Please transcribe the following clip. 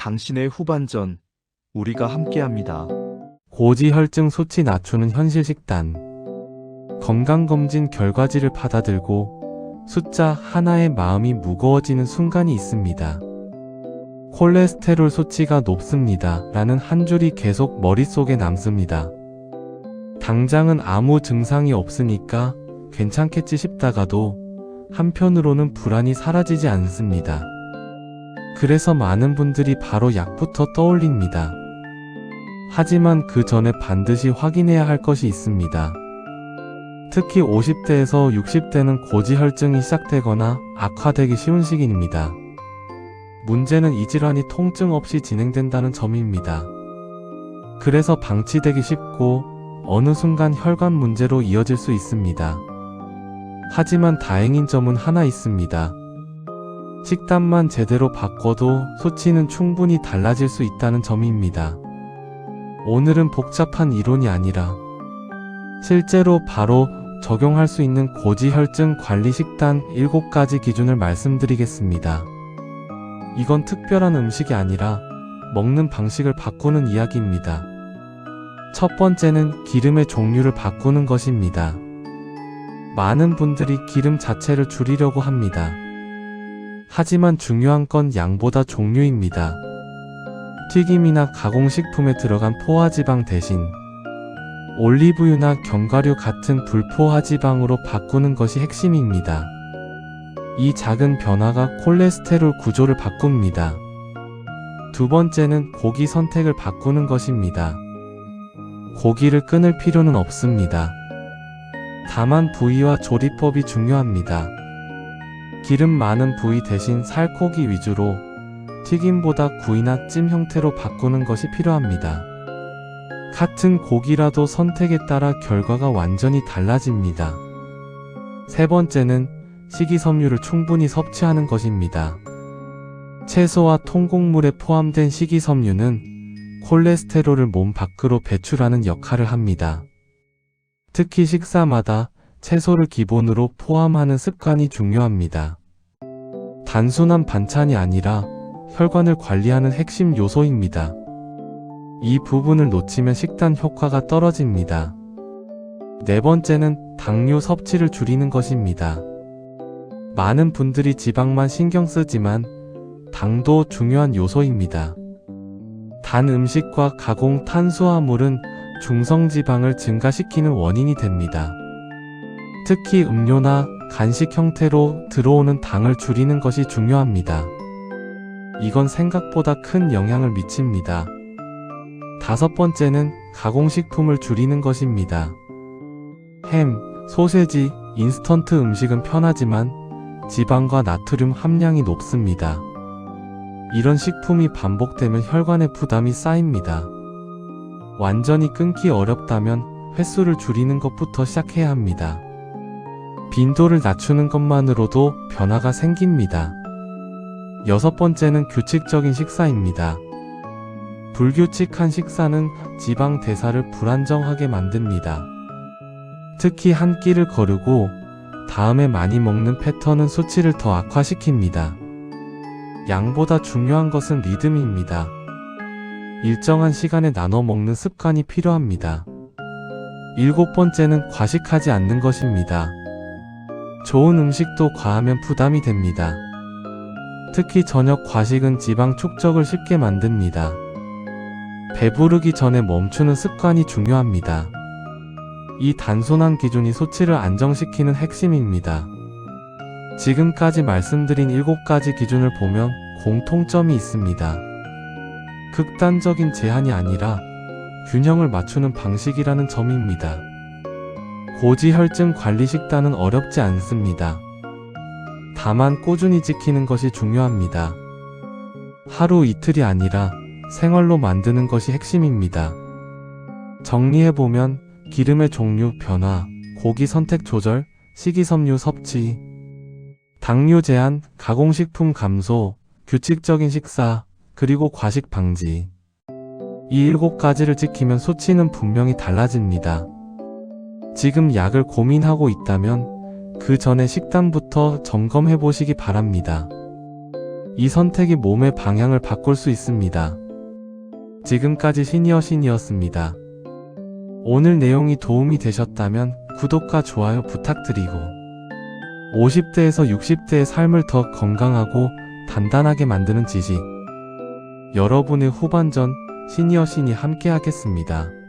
당신의 후반전, 우리가 함께합니다. 고지혈증 수치 낮추는 현실 식단. 건강검진 결과지를 받아들고 숫자 하나에 마음이 무거워지는 순간이 있습니다. 콜레스테롤 수치가 높습니다. 라는 한 줄이 계속 머릿속에 남습니다. 당장은 아무 증상이 없으니까 괜찮겠지 싶다가도 한편으로는 불안이 사라지지 않습니다. 그래서 많은 분들이 바로 약부터 떠올립니다. 하지만 그 전에 반드시 확인해야 할 것이 있습니다. 특히 50대에서 60대는 고지혈증이 시작되거나 악화되기 쉬운 시기입니다. 문제는 이 질환이 통증 없이 진행된다는 점입니다. 그래서 방치되기 쉽고 어느 순간 혈관 문제로 이어질 수 있습니다. 하지만 다행인 점은 하나 있습니다. 식단만 제대로 바꿔도 수치는 충분히 달라질 수 있다는 점입니다. 오늘은 복잡한 이론이 아니라 실제로 바로 적용할 수 있는 고지혈증 관리 식단 7가지 기준을 말씀드리겠습니다. 이건 특별한 음식이 아니라 먹는 방식을 바꾸는 이야기입니다. 첫 번째는 기름의 종류를 바꾸는 것입니다. 많은 분들이 기름 자체를 줄이려고 합니다. 하지만 중요한 건 양보다 종류입니다. 튀김이나 가공식품에 들어간 포화지방 대신 올리브유나 견과류 같은 불포화지방으로 바꾸는 것이 핵심입니다. 이 작은 변화가 콜레스테롤 구조를 바꿉니다. 두 번째는 고기 선택을 바꾸는 것입니다. 고기를 끊을 필요는 없습니다. 다만 부위와 조리법이 중요합니다. 기름 많은 부위 대신 살코기 위주로 튀김보다 구이나 찜 형태로 바꾸는 것이 필요합니다. 같은 고기라도 선택에 따라 결과가 완전히 달라집니다. 세 번째는 식이섬유를 충분히 섭취하는 것입니다. 채소와 통곡물에 포함된 식이섬유는 콜레스테롤을 몸 밖으로 배출하는 역할을 합니다. 특히 식사마다 채소를 기본으로 포함하는 습관이 중요합니다. 단순한 반찬이 아니라 혈관을 관리하는 핵심 요소입니다. 이 부분을 놓치면 식단 효과가 떨어집니다. 네 번째는 당류 섭취를 줄이는 것입니다. 많은 분들이 지방만 신경 쓰지만 당도 중요한 요소입니다. 단 음식과 가공 탄수화물은 중성지방을 증가시키는 원인이 됩니다. 특히 음료나 간식 형태로 들어오는 당을 줄이는 것이 중요합니다. 이건 생각보다 큰 영향을 미칩니다. 다섯 번째는 가공식품을 줄이는 것입니다. 햄, 소세지, 인스턴트 음식은 편하지만 지방과 나트륨 함량이 높습니다. 이런 식품이 반복되면 혈관에 부담이 쌓입니다. 완전히 끊기 어렵다면 횟수를 줄이는 것부터 시작해야 합니다. 빈도를 낮추는 것만으로도 변화가 생깁니다. 여섯 번째는 규칙적인 식사입니다. 불규칙한 식사는 지방 대사를 불안정하게 만듭니다. 특히 한 끼를 거르고 다음에 많이 먹는 패턴은 수치를 더 악화시킵니다. 양보다 중요한 것은 리듬입니다. 일정한 시간에 나눠 먹는 습관이 필요합니다. 일곱 번째는 과식하지 않는 것입니다. 좋은 음식도 과하면 부담이 됩니다. 특히 저녁 과식은 지방 축적을 쉽게 만듭니다. 배부르기 전에 멈추는 습관이 중요합니다. 이 단순한 기준이 수치를 안정시키는 핵심입니다. 지금까지 말씀드린 7가지 기준을 보면 공통점이 있습니다. 극단적인 제한이 아니라 균형을 맞추는 방식이라는 점입니다. 고지혈증 관리 식단은 어렵지 않습니다. 다만 꾸준히 지키는 것이 중요합니다. 하루 이틀이 아니라 생활로 만드는 것이 핵심입니다. 정리해보면 기름의 종류 변화, 고기 선택 조절, 식이섬유 섭취, 당류 제한, 가공식품 감소, 규칙적인 식사, 그리고 과식 방지. 이 7가지를 지키면 수치는 분명히 달라집니다. 지금 약을 고민하고 있다면 그 전에 식단부터 점검해 보시기 바랍니다. 이 선택이 몸의 방향을 바꿀 수 있습니다. 지금까지 시니어신이었습니다. 오늘 내용이 도움이 되셨다면 구독과 좋아요 부탁드리고 50대에서 60대의 삶을 더 건강하고 단단하게 만드는 지식 여러분의 후반전 시니어신이 함께하겠습니다.